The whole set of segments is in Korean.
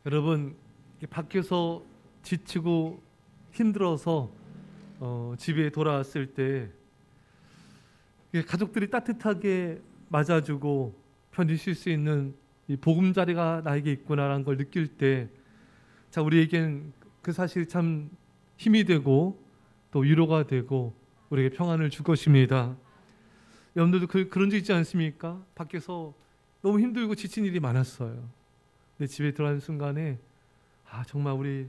여러분, 밖에서 지치고 힘들어서 집에 돌아왔을 때 가족들이 따뜻하게 맞아주고 편히 쉴 수 있는 이 보금자리가 나에게 있구나라는 걸 느낄 때, 자, 우리에겐 그 사실이 참 힘이 되고 또 위로가 되고 우리에게 평안을 줄 것입니다. 여러분들도 그런 적 있지 않습니까? 밖에서 너무 힘들고 지친 일이 많았어요. 근데 집에 들어가는 순간에 정말 우리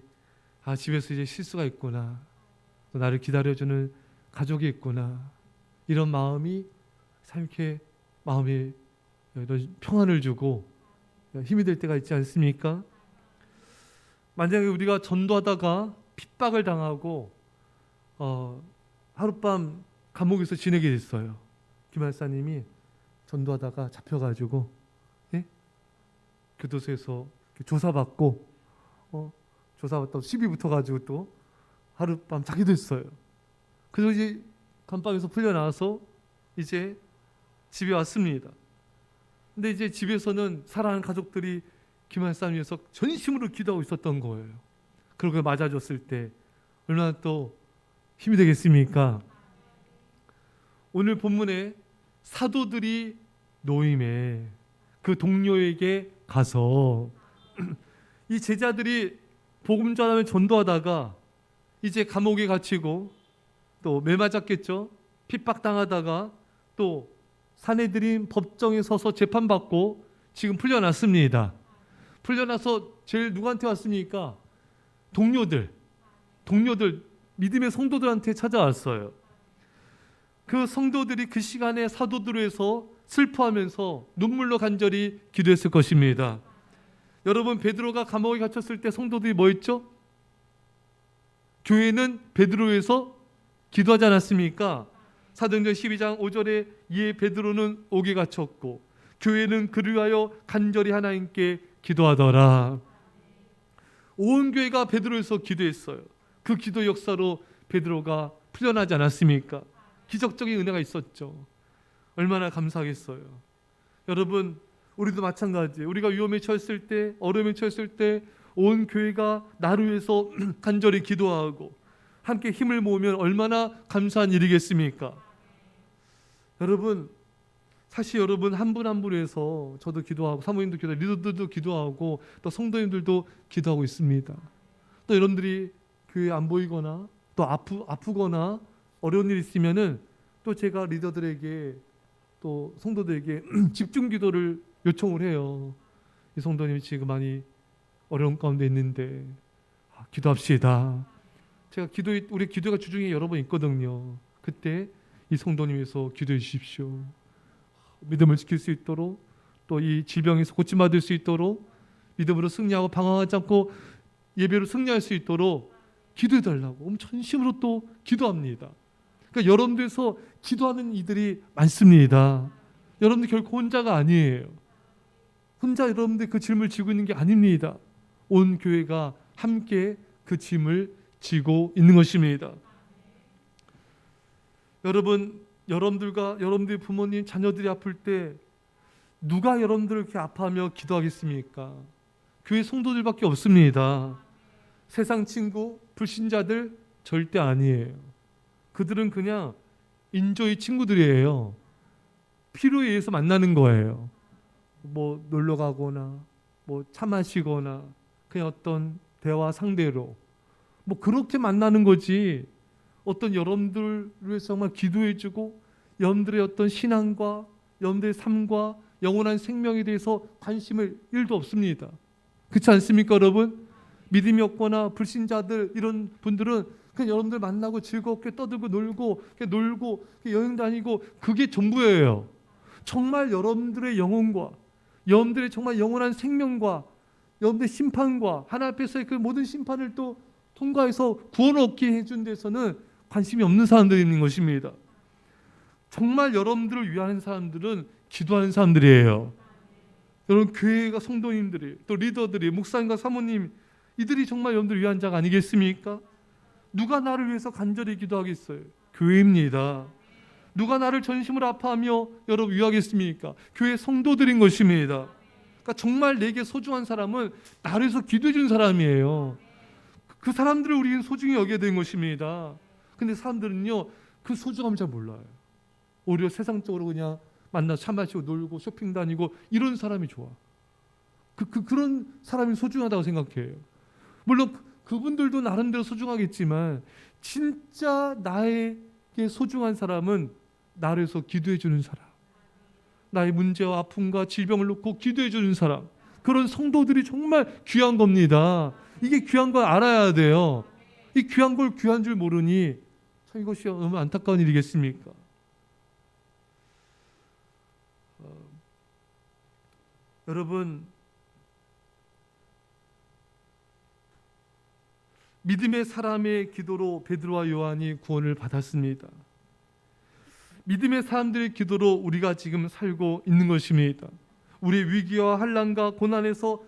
집에서 이제 쉴 수가 있구나, 또 나를 기다려주는 가족이 있구나, 이런 마음이 참 이렇게 마음에 이런 평안을 주고 힘이 될 때가 있지 않습니까? 만약에 우리가 전도하다가 핍박을 당하고 하룻밤 감옥에서 지내게 됐어요. 김할사님이 전도하다가 잡혀가지고 교도소에서 조사받고 조사받다 시비 붙어가지고 또 하룻밤 자게 됐어요. 그래서 이제 감방에서 풀려나와서 이제 집에 왔습니다. 근데 이제 집에서는 사랑하는 가족들이 김할사님 위해서 전심으로 기도하고 있었던 거예요. 그걸 맞아줬을 때 얼마나 또 힘이 되겠습니까? 오늘 본문에 사도들이 노임에 그 동료에게 가서 이 제자들이 복음 전하며 전도하다가 이제 감옥에 갇히고 또 매 맞았겠죠. 핍박당하다가 또 사내들인 법정에 서서 재판받고 지금 풀려났습니다. 풀려나서 제일 누구한테 왔습니까? 동료들 믿음의 성도들한테 찾아왔어요. 그 성도들이 그 시간에 사도들을 위해서 슬퍼하면서 눈물로 간절히 기도했을 것입니다. 여러분, 베드로가 감옥에 갇혔을 때 성도들이 뭐 했죠? 교회는 베드로를 위해서 기도하지 않았습니까? 사도행전 12장 5절에 이에 베드로는 옥에 갇혔고 교회는 그를 위하여 간절히 하나님께 기도하더라. 온 교회가 베드로를 위해서 기도했어요. 그 기도 역사로 베드로가 풀려나지 않았습니까? 기적적인 은혜가 있었죠. 얼마나 감사하겠어요. 여러분, 우리도 마찬가지. 우리가 위험에 처했을 때, 어려움에 처했을 때 온 교회가 나를 위해서 간절히 기도하고 함께 힘을 모으면 얼마나 감사한 일이겠습니까? 여러분, 사실 여러분 한 분 한 분을 위해서 저도 기도하고 사모님도 기도하고 리더들도 기도하고 또 성도님들도 기도하고 있습니다. 또 여러분들이 교회 안 보이거나 또 아프거나 어려운 일 있으면은 또 제가 리더들에게 또 성도들에게 집중 기도를 요청을 해요. 이 성도님이 지금 많이 어려운 가운데 있는데 기도합시다. 제가 우리 기도가 주중에 여러 번 있거든요. 그때 이 성도님 위해서 기도해 주십시오. 믿음을 지킬 수 있도록 또 이 질병에서 고침받을 수 있도록 믿음으로 승리하고 방황하지 않고 예배로 승리할 수 있도록 기도해 달라고 전심으로 또 기도합니다. 그러니까 여러분들에서 기도하는 이들이 많습니다. 여러분들 결코 혼자가 아니에요. 혼자 여러분들 그 짐을 지고 있는 게 아닙니다. 온 교회가 함께 그 짐을 지고 있는 것입니다. 여러분들의 부모님, 자녀들이 아플 때 누가 여러분들을 이렇게 아파하며 기도하겠습니까? 교회 성도들밖에 없습니다. 세상 친구, 불신자들 절대 아니에요. 그들은 그냥 인조의 친구들이에요. 필요에 의해서 만나는 거예요. 뭐 놀러 가거나 뭐 차 마시거나 그냥 어떤 대화 상대로 뭐 그렇게 만나는 거지, 어떤 여러분들을 위해서 정말 기도해주고 여러분들의 어떤 신앙과 여러분들의 삶과 영원한 생명에 대해서 관심을 1도 없습니다. 그렇지 않습니까, 여러분? 믿음이 없거나 불신자들 이런 분들은 그냥 여러분들 만나고 즐겁게 떠들고 놀고 여행 다니고 그게 전부예요. 정말 여러분들의 영혼과 여러분들의 정말 영원한 생명과 여러분들의 심판과 하나님 앞에서의 그 모든 심판을 또 통과해서 구원 얻게 해준 데서는 관심이 없는 사람들이 있는 것입니다. 정말 여러분들을 위하는 사람들은 기도하는 사람들이에요. 여러분, 교회가 성도님들이 또 리더들이 목사님과 사모님, 이들이 정말 여러분들을 위한 자가 아니겠습니까? 누가 나를 위해서 간절히 기도하겠어요? 교회입니다. 누가 나를 전심으로 아파하며 여러분 위하겠습니까? 교회 성도들인 것입니다. 그러니까 정말 내게 소중한 사람은 나를 위해서 기도해 준 사람이에요. 그 사람들을 우리는 소중히 여겨야 되는 것입니다. 근데 사람들은요, 그 소중함을 잘 몰라요. 오히려 세상적으로 그냥 만나서 차 마시고 놀고 쇼핑 다니고 이런 사람이 좋아. 그런 사람이 소중하다고 생각해요. 물론 그분들도 나름대로 소중하겠지만 진짜 나에게 소중한 사람은 나를 위해서 기도해 주는 사람, 나의 문제와 아픔과 질병을 놓고 기도해 주는 사람, 그런 성도들이 정말 귀한 겁니다. 이게 귀한 걸 알아야 돼요. 이 귀한 걸 귀한 줄 모르니 참 이것이 너무 안타까운 일이겠습니까? 여러분, 믿음의 사람의 기도로 베드로와 요한이 구원을 받았습니다. 믿음의 사람들의 기도로 우리가 지금 살고 있는 것입니다. 우리의 위기와 환난과 고난에서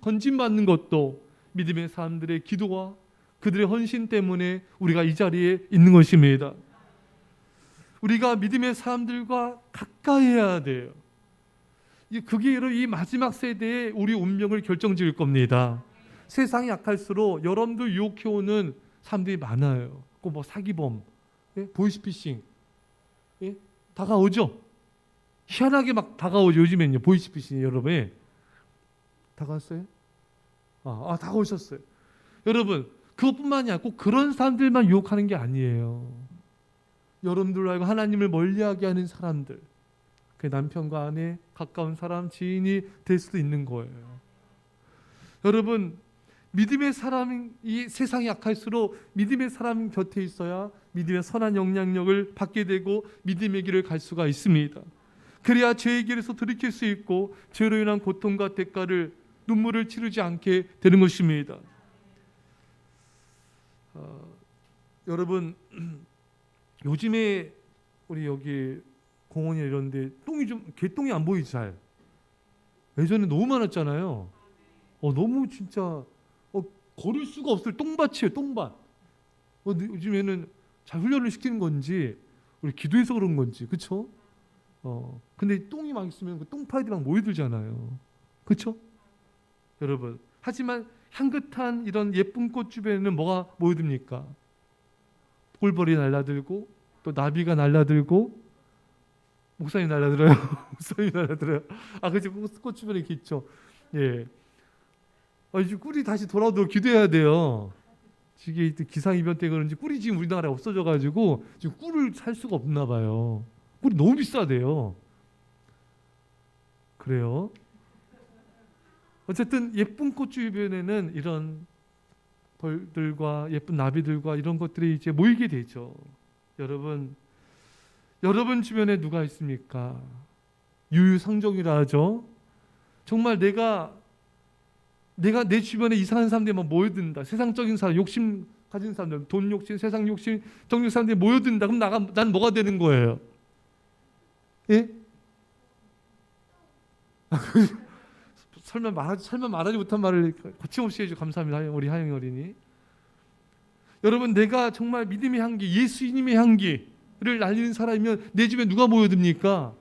건진받는 것도 믿음의 사람들의 기도와 그들의 헌신 때문에 우리가 이 자리에 있는 것입니다. 우리가 믿음의 사람들과 가까이 해야 돼요. 그게 바로 이 마지막 세대의 우리 운명을 결정지을 겁니다. 세상이 약할수록 여러분들 유혹해오는 사람들이 많아요. 뭐 사기범, 보이스피싱, 다가오죠. 희한하게 막 다가오죠. 요즘엔요, 보이스피싱 여러분 다가왔어요? 다가오셨어요. 여러분, 그것뿐만이 아니라 꼭 그런 사람들만 유혹하는 게 아니에요. 여러분들 알고 하나님을 멀리하게 하는 사람들, 그 남편과 아내, 가까운 사람, 지인이 될 수도 있는 거예요. 여러분, 믿음의 사람이 이 세상이 약할수록 믿음의 사람 곁에 있어야 믿음의 선한 영향력을 받게 되고 믿음의 길을 갈 수가 있습니다. 그래야 죄의 길에서 돌이킬 수 있고 죄로 인한 고통과 대가를 눈물을 치르지 않게 되는 것입니다. 여러분, 요즘에 우리 여기 공원이 이런데 개똥이 안 보이지 잘. 예전에 너무 많았잖아요. 너무 진짜 걸을 수가 없을 똥밭이에요. 똥밭. 요즘에는 잘 훈련을 시키는 건지 우리 기도해서 그런 건지, 그렇죠? 근데 똥이 막 있으면 그 똥파이들이 막 모여들잖아요. 그렇죠? 여러분, 하지만 향긋한 이런 예쁜 꽃 주변에는 뭐가 모여듭니까? 꿀벌이 날라들고 또 나비가 날라들고 목사님 날라들어요. 목사님 날라들어요. 그치, 꽃 주변에 이렇게 있죠. 예. 이제 꿀이 다시 돌아오도록 기도해야 돼요. 이게 기상이변 때 그런지 꿀이 지금 우리나라에 없어져가지고 지금 꿀을 살 수가 없나 봐요. 꿀이 너무 비싸대요. 그래요. 어쨌든 예쁜 꽃 주변에는 이런 벌들과 예쁜 나비들과 이런 것들이 이제 모이게 되죠. 여러분 주변에 누가 있습니까? 유유상종이라 하죠. 정말 내가 내 주변에 이상한 사람들이 막 모여든다. 세상적인 사람, 욕심 가진 사람들, 돈 욕심, 세상 욕심, 정욕 사람들이 모여든다. 그럼 난 뭐가 되는 거예요? 예? 설마 말하지 못한 말을 거침없이 해주셔서 감사합니다. 우리 하영이 어린이. 여러분, 내가 정말 믿음의 향기, 예수님의 향기를 날리는 사람이면 내 집에 누가 모여듭니까?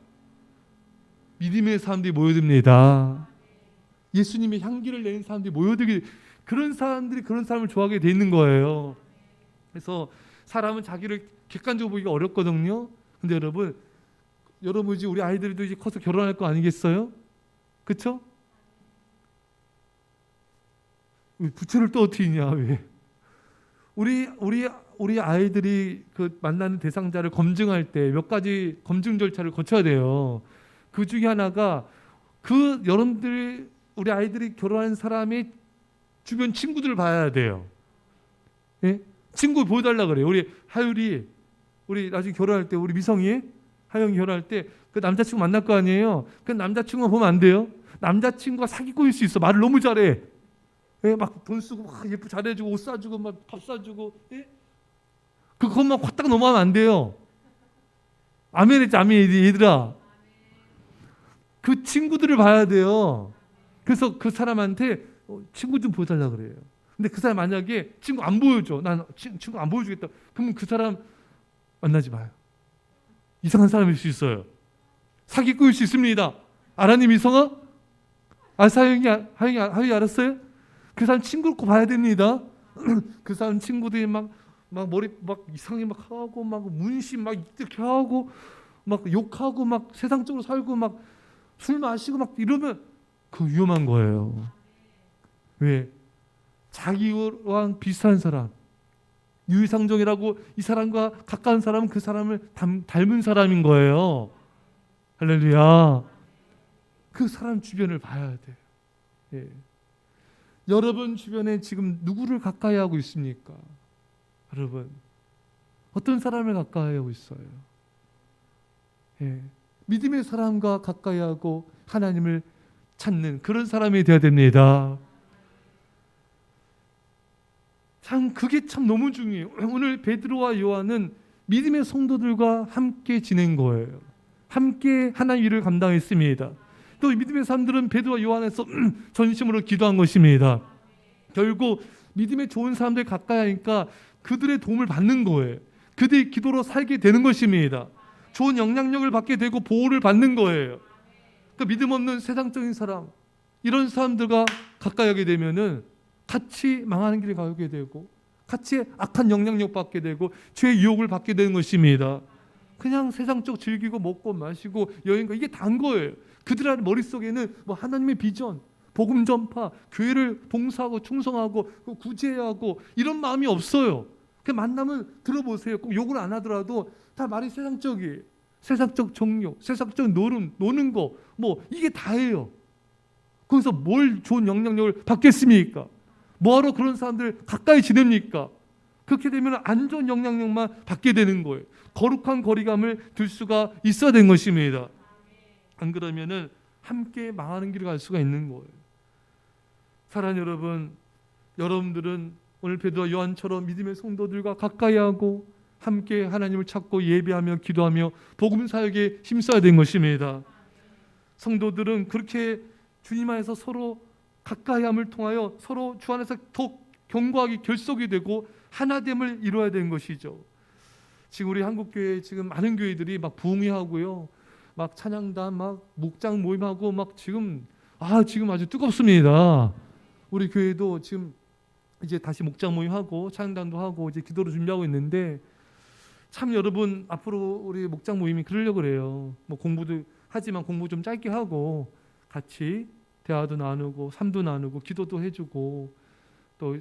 믿음의 사람들이 모여듭니다. 예수님의 향기를 내는 사람들이 모여들게, 그런 사람들이 그런 사람을 좋아하게 돼 있는 거예요. 그래서 사람은 자기를 객관적으로 보기가 어렵거든요. 근데 여러분 이제 우리 아이들도 이제 커서 결혼할 거 아니겠어요? 그렇죠? 부채를 또 어떻게 있냐? 왜? 우리 아이들이 그 만나는 대상자를 검증할 때 몇 가지 검증 절차를 거쳐야 돼요. 그 중에 하나가 여러분들이 우리 아이들이 결혼한 사람의 주변 친구들을 봐야 돼요. 예? 친구 보여달라 그래요. 우리 하율이 우리 나중에 결혼할 때 우리 미성이 하영이 결혼할 때 그 남자친구 만날 거 아니에요. 그 남자친구만 보면 안 돼요. 남자친구가 사기꾼일 수 있어. 말을 너무 잘해. 예? 막 돈 쓰고 막 예쁘게 잘해주고 옷 사주고 막 밥 사주고. 예? 그것만 확딱 넘어가면 안 돼요. 아멘 했지, 아멘 얘들아. 그 친구들을 봐야 돼요. 그래서 그 사람한테 친구 좀 보여달라 그래요. 근데 그 사람 만약에 친구 안 보여줘, 난 친구 안 보여주겠다, 그러면 그 사람 만나지 마요. 이상한 사람일 수 있어요. 사기꾼일 수 있습니다. 알았니, 미성아? 하영이 알았어요? 그 사람 친구를 꼭 봐야 됩니다. 그 사람 친구들이 막 머리 막 이상하게 막 하고 막 문신 막 이렇게 하고 막 욕하고 막 세상적으로 살고 막 술 마시고 막 이러면 그 위험한 거예요. 왜? 자기와 비슷한 사람, 유이상종이라고 이 사람과 가까운 사람은 그 사람을 닮은 사람인 거예요. 할렐루야. 그 사람 주변을 봐야 돼요. 예. 여러분 주변에 지금 누구를 가까이 하고 있습니까? 여러분 어떤 사람을 가까이 하고 있어요? 예. 믿음의 사람과 가까이 하고 하나님을 찾는 그런 사람이 되어야 됩니다. 참 그게 참 너무 중요해요. 오늘 베드로와 요한은 믿음의 성도들과 함께 지낸 거예요. 함께 하나님 일을 감당했습니다. 또 믿음의 사람들은 베드로와 요한에서 전심으로 기도한 것입니다. 결국 믿음의 좋은 사람들 가까이 하니까 그들의 도움을 받는 거예요. 그들이 기도로 살게 되는 것입니다. 좋은 영향력을 받게 되고 보호를 받는 거예요. 그 믿음 없는 세상적인 사람, 이런 사람들과 가까이 하게 되면은 같이 망하는 길을 가게 되고 같이 악한 영향력 받게 되고 죄의 유혹을 받게 되는 것입니다. 그냥 세상적 즐기고 먹고 마시고 여행가 이게 다인 거예요. 그들 머릿속에는 뭐 하나님의 비전, 복음 전파, 교회를 봉사하고 충성하고 구제하고 이런 마음이 없어요. 그 만나면 들어보세요. 꼭 욕을 안 하더라도 다 말이 세상적이에요. 세상적 정욕, 세상적 노는 거, 뭐 이게 다예요. 거기서 뭘 좋은 영향력을 받겠습니까? 뭐하러 그런 사람들 가까이 지냅니까? 그렇게 되면 안 좋은 영향력만 받게 되는 거예요. 거룩한 거리감을 둘 수가 있어야 되는 것입니다. 안 그러면은 함께 망하는 길을 갈 수가 있는 거예요. 사랑하는 여러분, 여러분들은 오늘 베드로와 요한처럼 믿음의 성도들과 가까이 하고 함께 하나님을 찾고 예배하며 기도하며 복음 사역에 힘써야 되는 것입니다. 성도들은 그렇게 주님 안에서 서로 가까이함을 통하여 서로 주 안에서 더 견고하게 결속이 되고 하나됨을 이루어야 되는 것이죠. 지금 우리 한국교회 지금 많은 교회들이 막 부흥회하고요, 막 찬양단, 막 목장 모임하고 막 지금 아주 뜨겁습니다. 우리 교회도 지금 이제 다시 목장 모임하고 찬양단도 하고 이제 기도를 준비하고 있는데 참 여러분 앞으로 우리 목장 모임이 그러려고 그래요. 뭐 공부도 하지만 공부 좀 짧게 하고 같이 대화도 나누고 삶도 나누고 기도도 해주고 또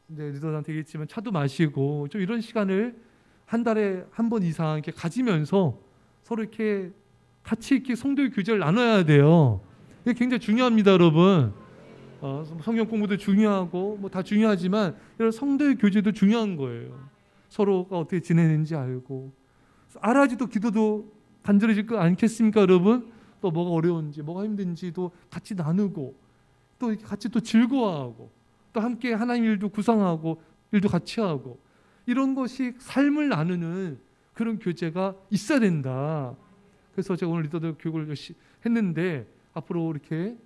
이제 리더한테 얘기했지만 차도 마시고 좀 이런 시간을 한 달에 한 번 이상 이렇게 가지면서 서로 이렇게 같이 이렇게 성도의 교제를 나눠야 돼요. 이게 굉장히 중요합니다, 여러분. 성경 공부도 중요하고 뭐 다 중요하지만 이런 성도의 교제도 중요한 거예요. 서로가 어떻게 지내는지 알고 알아야지 또 기도도 간절해질 거 않겠습니까, 여러분? 또 뭐가 어려운지 뭐가 힘든지도 같이 나누고 또 이렇게 같이 또 즐거워하고 또 함께 하나님 일도 구상하고 일도 같이 하고 이런 것이 삶을 나누는 그런 교제가 있어야 된다. 그래서 제가 오늘 리더들 교육을 열심히 했는데 앞으로 이렇게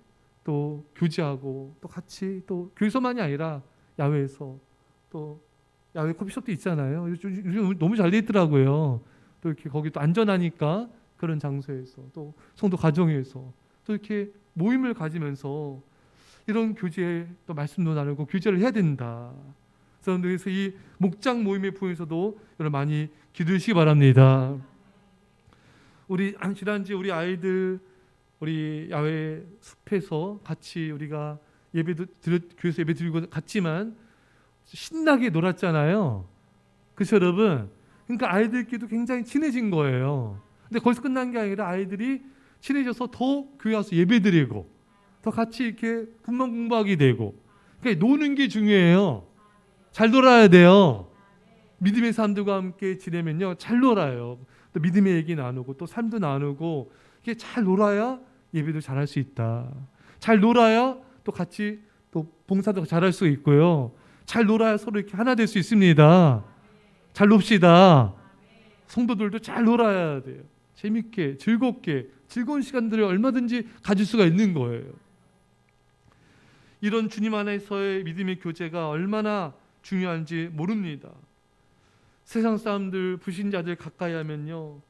또 교제하고 또 같이 또 교회에서만이 아니라 야외에서 또 야외 커피숍도 있잖아요. 요즘 너무 잘 돼 있더라고요. 또 이렇게 거기 또 안전하니까 그런 장소에서 또 성도 가정에서 또 이렇게 모임을 가지면서 이런 교제 또 말씀도 나누고 교제를 해야 된다. 그래서 이 목장 모임의 부에서도 여러분 많이 기도하시기 바랍니다. 우리 지난주에 우리 아이들 우리 야외 숲에서 같이 우리가 교회에서 예배 드리고 갔지만 신나게 놀았잖아요. 그렇죠, 여러분? 그러니까 아이들끼리도 굉장히 친해진 거예요. 근데 거기서 끝난 게 아니라 아이들이 친해져서 더 교회 와서 예배 드리고 더 같이 이렇게 군만 공부하게 되고 그러니까 노는 게 중요해요. 잘 놀아야 돼요. 믿음의 사람들과 함께 지내면요 잘 놀아요. 또 믿음의 얘기 나누고 또 삶도 나누고 이게 잘 놀아야 예배도 잘할 수 있다. 잘 놀아야 또 같이 또 봉사도 잘할 수 있고요. 잘 놀아야 서로 이렇게 하나 될 수 있습니다. 잘 놉시다. 성도들도 잘 놀아야 돼요. 재밌게 즐겁게 즐거운 시간들을 얼마든지 가질 수가 있는 거예요. 이런 주님 안에서의 믿음의 교제가 얼마나 중요한지 모릅니다. 세상 사람들 불신자들 가까이 하면요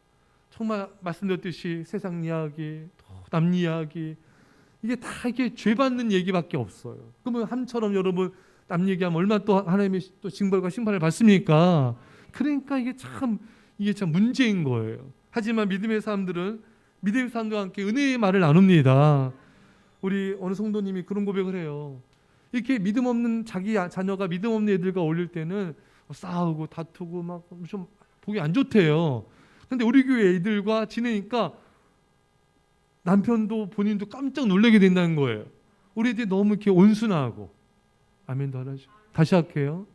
정말 말씀드렸듯이 세상 이야기, 남 이야기 이게 다 이게 죄 받는 얘기밖에 없어요. 그러면 함처럼 여러분 남 얘기하면 얼마나 또 하나님의 또 징벌과 심판을 받습니까? 그러니까 이게 참 문제인 거예요. 하지만 믿음의 사람들과 함께 은혜의 말을 나눕니다. 우리 어느 성도님이 그런 고백을 해요. 이렇게 믿음 없는 자기 자녀가 믿음 없는 애들과 어울릴 때는 싸우고 다투고 막 좀 보기 안 좋대요. 근데 우리 교회 애들과 지내니까 남편도 본인도 깜짝 놀라게 된다는 거예요. 우리 애들이 너무 이렇게 온순하고, 아멘도 하나죠. 다시 할게요.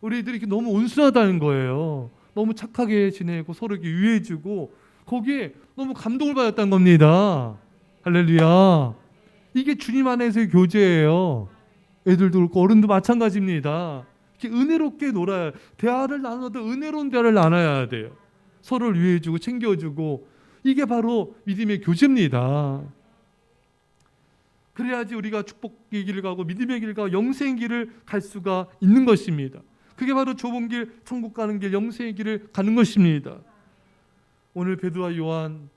우리 애들이 이렇게 너무 온순하다는 거예요. 너무 착하게 지내고 서로 이렇게 유해주고 거기에 너무 감동을 받았다는 겁니다. 할렐루야. 이게 주님 안에서의 교제예요. 애들도 그렇고 어른도 마찬가지입니다. 이렇게 은혜롭게 놀아야, 대화를 나눠도 은혜로운 대화를 나눠야 돼요. 서로를 위해주고 챙겨주고, 이게 바로 믿음의 교제입니다. 그래야지 우리가 축복의 길을 가고 믿음의 길을 가고 영생의 길을 갈 수가 있는 것입니다. 그게 바로 좁은 길, 천국 가는 길, 영생의 길을 가는 것입니다. 오늘 베드로와 요한,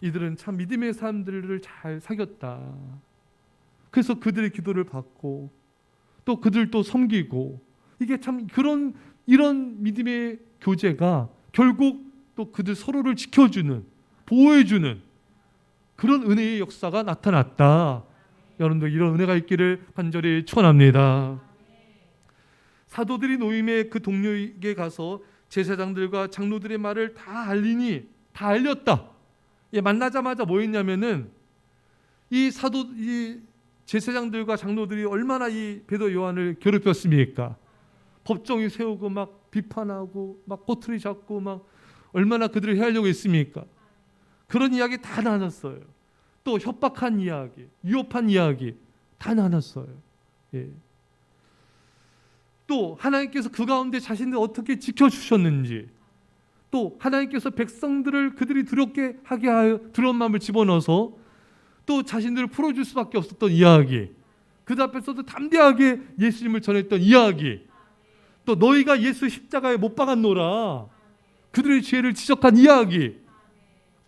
이들은 참 믿음의 사람들을 잘 사귀었다. 그래서 그들의 기도를 받고 또 그들도 섬기고, 이게 참 이런 믿음의 교제가 결국 또 그들 서로를 지켜주는, 보호해주는 그런 은혜의 역사가 나타났다. 여러분들 이런 은혜가 있기를 간절히 축원합니다. 사도들이 노임의 그 동료에게 가서 제사장들과 장로들의 말을 다 알렸다. 만나자마자 뭐 했냐면은 이 제사장들과 장로들이 얼마나 이 베드로 요한을 괴롭혔습니까? 법정에 세우고 막 비판하고 막 꼬투리 잡고 막 얼마나 그들을 해하려고 했습니까? 그런 이야기 다 나눴어요. 또 협박한 이야기, 위협한 이야기 다 나눴어요. 예. 또 하나님께서 그 가운데 자신들 어떻게 지켜주셨는지, 또 하나님께서 백성들을 그들이 두렵게 하게 하여 두려운 마음을 집어넣어서 또 자신들을 풀어줄 수밖에 없었던 이야기, 그들 앞에서도 담대하게 예수님을 전했던 이야기, 또 너희가 예수 십자가에 못 박았노라, 그들의 죄를 지적한 이야기,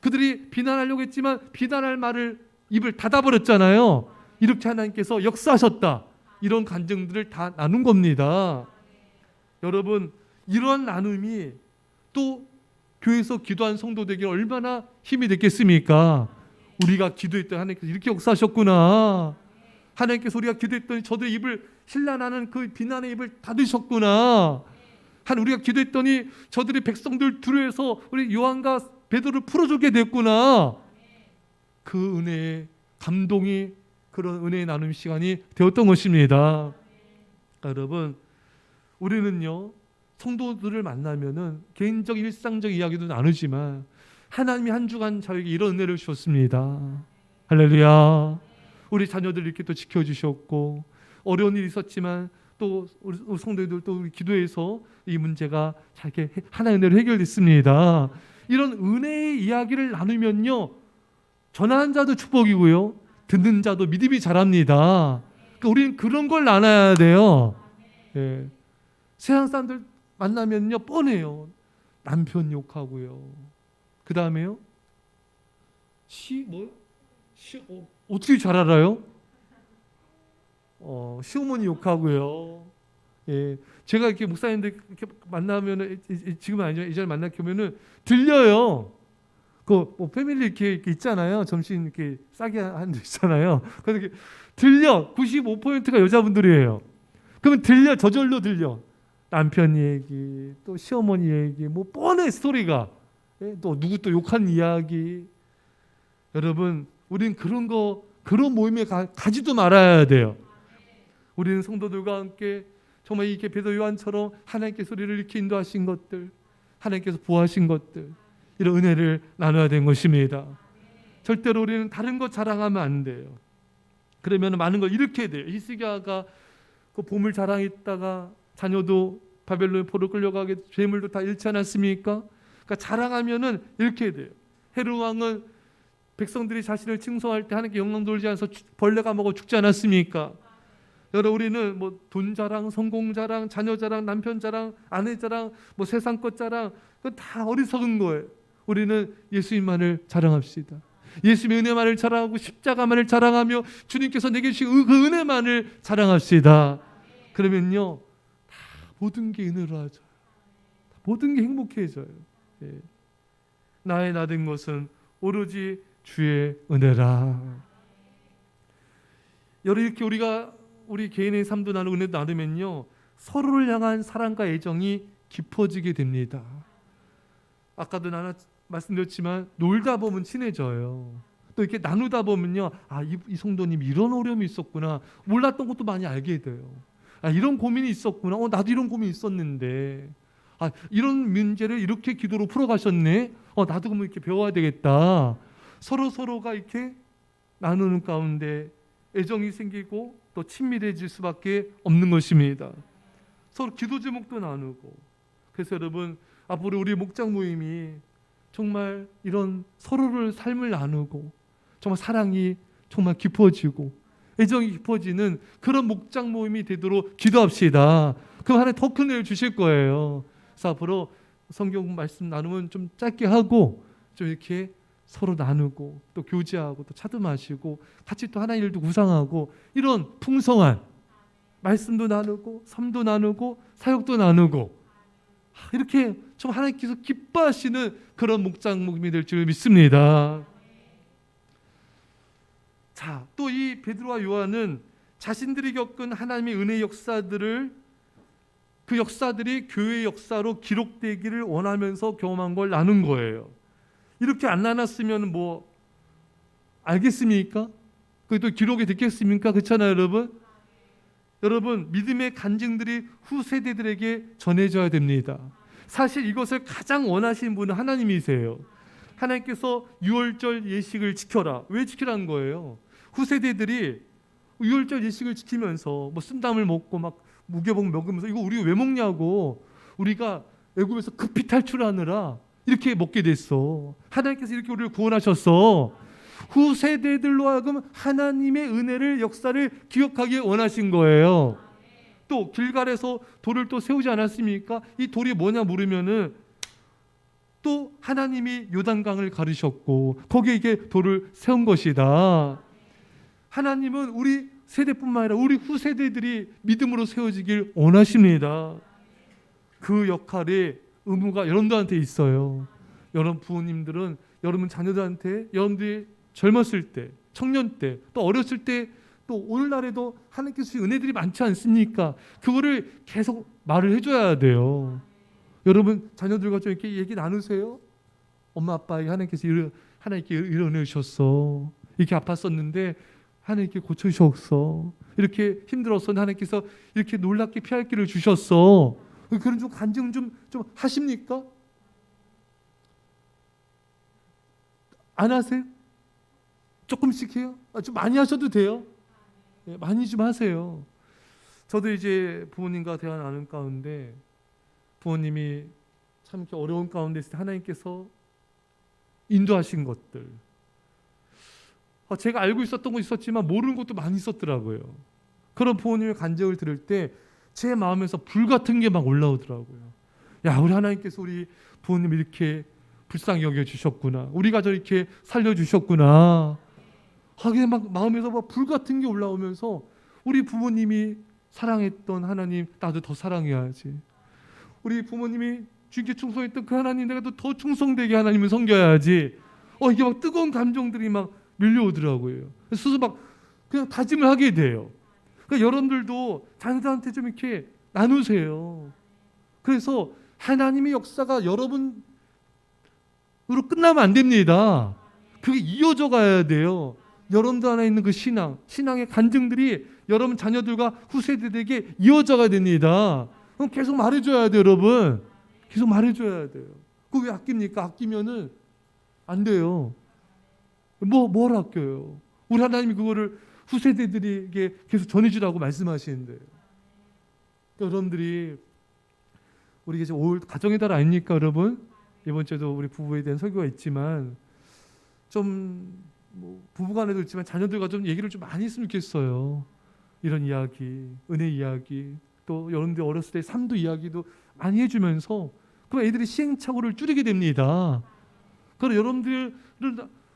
그들이 비난하려고 했지만 비난할 말을 입을 닫아버렸잖아요. 이렇게 하나님께서 역사하셨다. 이런 간증들을 다 나눈 겁니다. 여러분, 이런 나눔이 또 교회에서 기도한 성도들에게 얼마나 힘이 됐겠습니까? 우리가 기도했더니 하나님께서 이렇게 역사하셨구나. 하나님께서 우리가 기도했더니 저들의 입을 신란하는 그 비난의 입을 닫으셨구나. 우리가 기도했더니 저들이 백성들 두려워해서 우리 요한과 베드로를 풀어주게 됐구나. 그 은혜의 감동이, 그런 은혜의 나눔 시간이 되었던 것입니다. 여러분, 우리는요 성도들을 만나면은 개인적 일상적 이야기도 나누지만 하나님이 한 주간 저에게 이런 은혜를 주셨습니다. 할렐루야. 우리 자녀들 이렇게 또 지켜주셨고, 어려운 일이 있었지만 또 우리 성도들 또 우리 기도해서 이 문제가 잘 하나의 은혜로 해결됐습니다. 이런 은혜의 이야기를 나누면요 전하는 자도 축복이고요 듣는 자도 믿음이 자랍니다. 그러니까 우리는 그런 걸 나눠야 돼요. 예. 세상 사람들 만나면요 뻔해요. 남편 욕하고요. 그 다음에요 어떻게 잘 알아요? 시어머니 욕하고요. 예, 제가 이렇게 목사님들 이렇게 만나면은 지금은 아니죠. 예전에 만나면은 들려요. 뭐 패밀리 이렇게 있잖아요. 점심 이렇게 싸게 하는 데 있잖아요. 그래서 이렇게 들려. 95%가 여자분들이에요. 그러면 들려, 저절로 들려. 남편 얘기, 또 시어머니 얘기, 뭐 뻔해 스토리가. 예? 또 누구 또 욕한 이야기. 여러분, 우리는 그런 모임에 가지도 말아야 돼요. 우리는 성도들과 함께 정말 이렇게 베드로 요한처럼 하나님께서 우리를 이렇게 인도하신 것들, 하나님께서 보호하신 것들, 이런 은혜를 나눠야 되는 것입니다. 절대로 우리는 다른 것 자랑하면 안 돼요. 그러면 많은 걸 잃게 돼요. 히스기야가 그 보물 자랑했다가 자녀도 바벨론의 포로 끌려가게, 재물도 다 잃지 않았습니까? 그러니까 자랑하면은 잃게 돼요. 헤롯 왕은 백성들이 자신을 칭송할 때 하나님께 영광 돌리지 않아서 벌레가 먹어 죽지 않았습니까? 여러분, 우리는 뭐 돈 자랑, 성공 자랑, 자녀 자랑, 남편 자랑, 아내 자랑, 뭐 세상 것 자랑, 그건 다 어리석은 거예요. 우리는 예수님만을 자랑합시다. 예수님의 은혜만을 자랑하고 십자가만을 자랑하며 주님께서 내게 주신 그 은혜만을 자랑합시다. 그러면요, 다 모든 게 은혜로 하죠. 모든 게 행복해져요. 예. 나의 나된 것은 오로지 주의 은혜라. 여러분, 이렇게 우리 개인의 삶도 나누고 은혜도 나누면요, 서로를 향한 사랑과 애정이 깊어지게 됩니다. 아까도 말씀드렸지만 놀다 보면 친해져요. 또 이렇게 나누다 보면요, 이 성도님 이런 어려움이 있었구나, 몰랐던 것도 많이 알게 돼요. 이런 고민이 있었구나, 나도 이런 고민이 있었는데, 이런 문제를 이렇게 기도로 풀어가셨네, 나도 그러면 이렇게 배워야 되겠다. 서로가 이렇게 나누는 가운데 애정이 생기고 또 친밀해질 수밖에 없는 것입니다. 서로 기도 제목도 나누고. 그래서 여러분, 앞으로 우리 목장 모임이 정말 이런 서로를 삶을 나누고 정말 사랑이 정말 깊어지고 애정이 깊어지는 그런 목장 모임이 되도록 기도합시다. 그럼 하나님 더 큰 은혜를 주실 거예요. 그래서 앞으로 성경 말씀 나누면 좀 짧게 하고 좀 이렇게 서로 나누고 또 교제하고 또 차도 마시고 같이 또 하나님 일도 구상하고 이런 풍성한 말씀도 나누고 삶도 나누고 사역도 나누고 이렇게 좀 하나님께서 기뻐하시는 그런 목장 모임이 될 줄 믿습니다. 자, 또 이 베드로와 요한은 자신들이 겪은 하나님의 은혜 역사들을 그 역사들이 교회의 역사로 기록되기를 원하면서 경험한 걸 나눈 거예요. 이렇게 안 나눴으면 뭐 알겠습니까? 그게 또 기록이 됐겠습니까? 그렇잖아요, 여러분? 여러분, 믿음의 간증들이 후세대들에게 전해져야 됩니다. 사실 이것을 가장 원하시는 분은 하나님이세요. 하나님께서 유월절 예식을 지켜라. 왜 지키라는 거예요? 후세대들이 유월절 예식을 지키면서 뭐 쓴담을 먹고 막 무교복 먹으면서 이거 우리가 왜 먹냐고, 우리가 애굽에서 급히 탈출하느라 이렇게 먹게 됐어. 하나님께서 이렇게 우리를 구원하셨어. 후세대들로 하여금 하나님의 은혜를 역사를 기억하기에 원하신 거예요. 또 길갈에서 돌을 또 세우지 않았습니까? 이 돌이 뭐냐 물으면은 또 하나님이 요단강을 가르셨고 거기에 이게 돌을 세운 것이다. 하나님은 우리 세대뿐만 아니라 우리 후세대들이 믿음으로 세워지길 원하십니다. 그 역할의 의무가 여러분들한테 있어요. 여러분 부모님들은 여러분 자녀들한테 여러분들이 젊었을 때, 청년 때, 또 어렸을 때, 또 오늘날에도 하나님께서 주신 은혜들이 많지 않습니까? 그거를 계속 말을 해줘야 돼요. 여러분 자녀들과 좀 이렇게 얘기 나누세요. 엄마 아빠에게 하나님께 이런 은혜 주셨어. 이렇게 아팠었는데 하나님께 고쳐주셨어. 이렇게 힘들었었는데 하나님께서 이렇게 놀랍게 피할 길을 주셨어. 그런 좀 간증 좀 하십니까? 안 하세요? 조금씩 해요? 좀 많이 하셔도 돼요. 네, 많이 좀 하세요. 저도 이제 부모님과 대화 나눈 가운데 부모님이 참 이렇게 어려운 가운데 있을 때 하나님께서 인도하신 것들, 제가 알고 있었던 거 있었지만 모르는 것도 많이 있었더라고요. 그런 부모님의 간증을 들을 때 제 마음에서 불 같은 게 막 올라오더라고요. 야, 우리 하나님께서 우리 부모님 이렇게 불쌍히 여겨주셨구나, 우리 가족 이렇게 살려주셨구나 하게 막 마음에서 막 불 같은 게 올라오면서 우리 부모님이 사랑했던 하나님 나도 더 사랑해야지, 우리 부모님이 주님께 충성했던 그 하나님 내가 더 충성되게 하나님을 섬겨야지. 이게 막 뜨거운 감정들이 막 밀려오더라고요. 스스로 막 그냥 다짐을 하게 돼요. 그러니까 여러분들도 자녀들한테 좀 이렇게 나누세요. 그래서 하나님의 역사가 여러분으로 끝나면 안 됩니다. 그게 이어져 가야 돼요. 여러분들 안에 있는 그 신앙의 간증들이 여러분 자녀들과 후세대들에게 이어져 가야 됩니다. 그럼 계속 말해줘야 돼요, 여러분. 계속 말해줘야 돼요. 그거 왜 아낍니까? 아끼면은 안 돼요. 뭘 아껴요? 우리 하나님이 그거를 후세대들에게 계속 전해주라고 말씀하시는데, 여러분들이 우리 이제 올 가정의 달 아닙니까, 여러분? 이번 주에도 우리 부부에 대한 설교가 있지만 좀 부부간에도 있지만 자녀들과 좀 얘기를 좀 많이 했으면 좋겠어요. 이런 이야기, 은혜 이야기, 또 여러분들 어렸을 때 삶도 이야기도 많이 해주면서 그럼 애들이 시행착오를 줄이게 됩니다. 그럼 여러분들을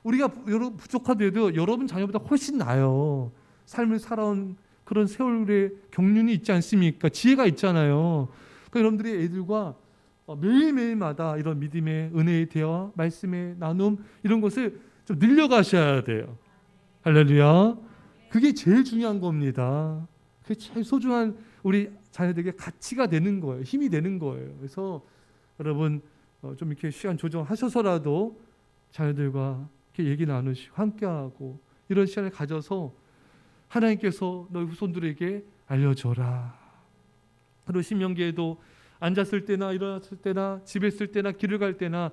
우리가 여러분 부족하더라도 여러분 자녀보다 훨씬 나아요. 삶을 살아온 그런 세월의 경륜이 있지 않습니까? 지혜가 있잖아요. 그러니까 여러분들이 애들과 매일매일마다 이런 믿음의 은혜의 대화, 말씀의 나눔 이런 것을 좀 늘려가셔야 돼요. 할렐루야. 그게 제일 중요한 겁니다. 그게 제일 소중한 우리 자녀들에게 가치가 되는 거예요. 힘이 되는 거예요. 그래서 여러분 좀 이렇게 시간 조정하셔서라도 자녀들과 이렇게 얘기 나누시고 함께하고 이런 시간을 가져서 하나님께서 너희 후손들에게 알려줘라. 그리고 신명기에도 앉았을 때나 일어났을 때나 집에 있을 때나 길을 갈 때나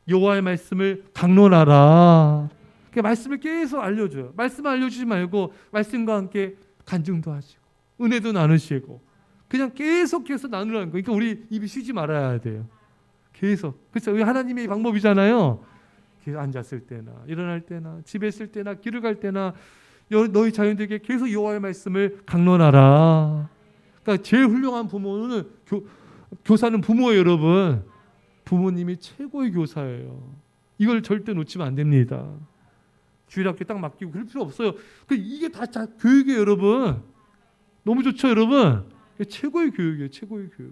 여호와의 말씀을 강론하라. 그 말씀을 계속 알려줘요. 말씀 알려주지 말고 말씀과 함께 간증도 하시고 은혜도 나누시고 그냥 계속해서 나누라는 거예요. 그러니까 우리 입이 쉬지 말아야 돼요. 계속. 그렇죠. 하나님의 방법이잖아요. 앉았을 때나 일어날 때나 집에 있을 때나 길을 갈 때나 너희 자녀들에게 계속 여호와의 말씀을 강론하라. 그러니까 제일 훌륭한 부모는 교사는 부모예요, 여러분. 부모님이 최고의 교사예요. 이걸 절대 놓치면 안 됩니다. 주일학교 딱 맡기고 그럴 필요 없어요. 이게 다 교육이에요, 여러분. 너무 좋죠, 여러분. 최고의 교육이에요, 최고의 교육.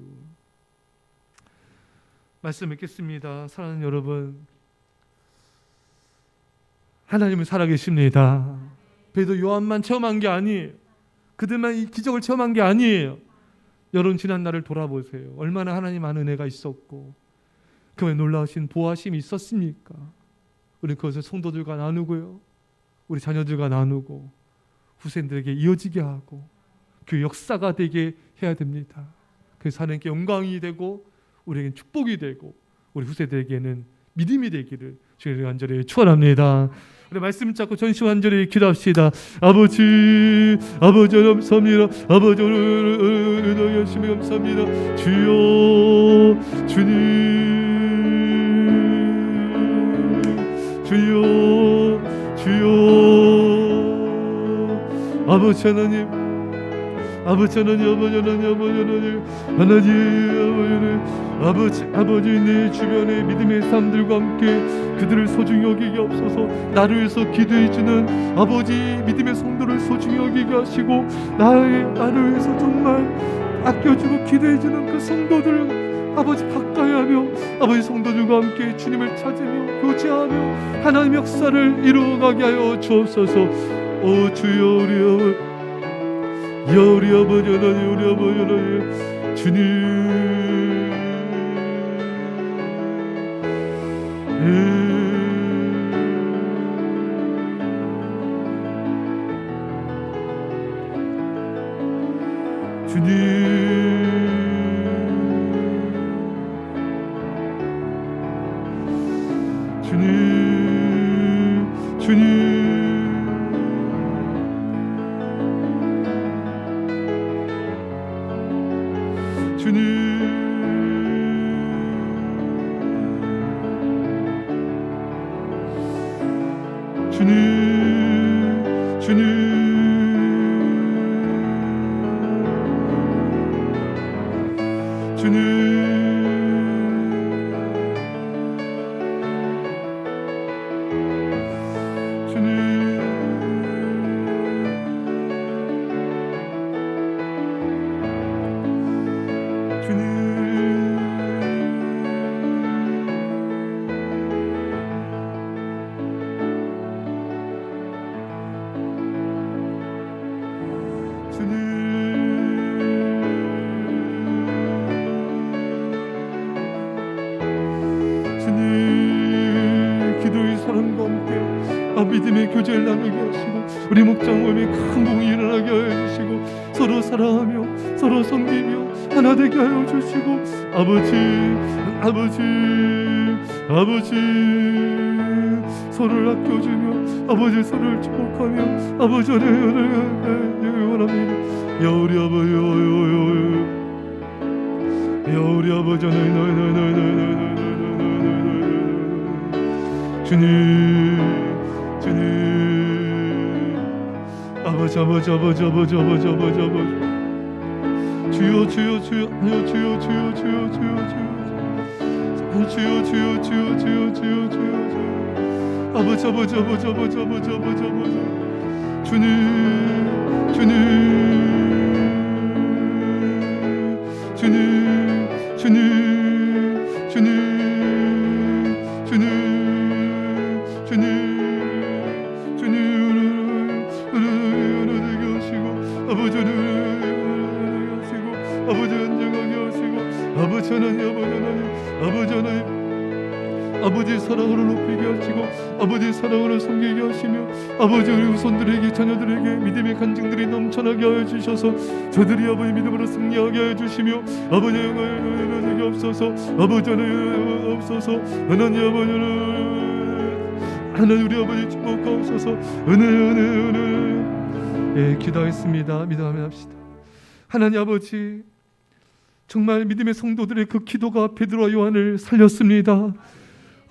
말씀 읽겠습니다. 사랑하는 여러분, 하나님은 살아계십니다. 베드로 요한만 체험한 게 아니에요. 그들만 이 기적을 체험한 게 아니에요. 여러분 지난 날을 돌아보세요. 얼마나 하나님 안 은혜가 있었고 그 외에 놀라우신 보호하심이 있었습니까? 우리 그것을 성도들과 나누고요. 우리 자녀들과 나누고 후세들에게 이어지게 하고 그 역사가 되게 해야 됩니다. 그래서 하나님께 영광이 되고 우리에게는 축복이 되고 우리 후세들에게는 믿음이 되기를 주의 간절히 축원합니다. 우리 말씀 잡고 전시 간절히 기도합시다. 아버지 감사합니다. 아버지 오늘 열심히 감사합니다. 주여 주여 아버지 하나님 아버지 내 주변의 믿음의 사람들과 함께 그들을 소중히 여기게 없어서 나를 위해서 기도해주는 아버지 믿음의 성도를 소중히 여기게 하시고 나를 위해서 정말 아껴주고 기도해주는 그 성도들 아버지 가까이 하며 아버지 성도들과 함께 주님을 찾으며 교제하며 하나님의 역사를 이루어가게 하여 주옵소서. 오 주여 우리 아버지 하나님 주님 믿음의 교제를 나누게 하시고 우리 목장 모임에 큰 부흥이 일어나게 하여 주시고 서로 사랑하며 서로 섬기며 하나 되게 하여 주시고 아버지 서로를 아껴주며 아버지 서로를 축복하며 아버지 원합니다. 우리 아버지 주님 아버지 주여 아버지 아버지 아버지 아버지 아버지 아버지 아버지 주님 주님 주님 주님 주님 주님 주님 주님 되게 하시고 아버지 하시고 아버지 안정하게 하시고 아버지 하나님 아버지 사랑으로 높이게 하시고 아버지 사랑으로 섬기게 하시며 아버지 우리 후손들에게 자녀들에게 믿음의 간증들이 넘쳐나게 하여 주셔서 저들이 아버지 믿음으로 승리하게 하여 주시며 아버지 영광이 없어서 아버지 하나님 없어서 하나님 하나님 우리 아버지 축복하옵소서 은혜 기도하겠습니다. 믿음하며 합시다. 하나님 아버지 정말 믿음의 성도들의 그 기도가 베드로와 요한을 살렸습니다.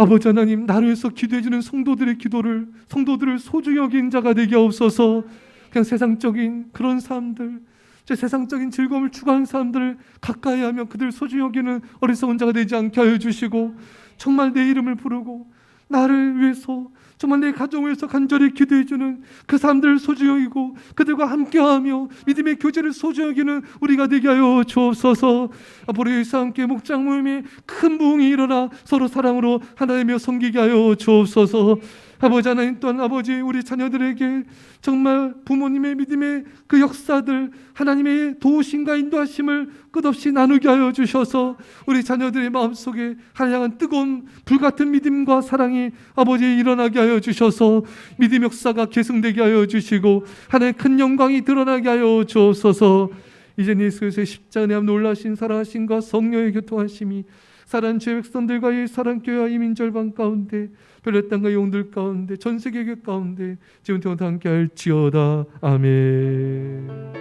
아버지 하나님 나를 위해서 기도해주는 성도들을 소중히 여긴 자가 되게 하옵소서. 그냥 세상적인 그런 사람들 세상적인 즐거움을 추구하는 사람들을 가까이 하며 그들 소중히 여기는 어리석은 자가 되지 않게 하여 주시고 정말 내 이름을 부르고 나를 위해서 정말 내 가정을 위해서 간절히 기도해주는 그 사람들을 소중히 여기고 그들과 함께하며 믿음의 교제를 소중히 여기는 우리가 되게 하여 주옵소서. 앞으로 일사 함께 목장 모임에 큰 부흥이 일어나 서로 사랑으로 하나님이여 섬기게 하여 주옵소서. 아버지 하나님 또한 아버지 우리 자녀들에게 정말 부모님의 믿음의 그 역사들 하나님의 도우심과 인도하심을 끝없이 나누게 하여 주셔서 우리 자녀들의 마음속에 한량한 뜨거운 불같은 믿음과 사랑이 아버지 일어나게 하여 주셔서 믿음 역사가 계승되게 하여 주시고 하나님의 큰 영광이 드러나게 하여 주옵소서. 이제 예수 그리스도의 십자가의 앞 놀라신 사랑하심과 성령의 교통하심이 사랑하는 죄 백성들과의 사랑교회와 이민절반 가운데 별의 땅과 영들 가운데 전 세계 가운데 지금부터 함께 할지어다. 아멘.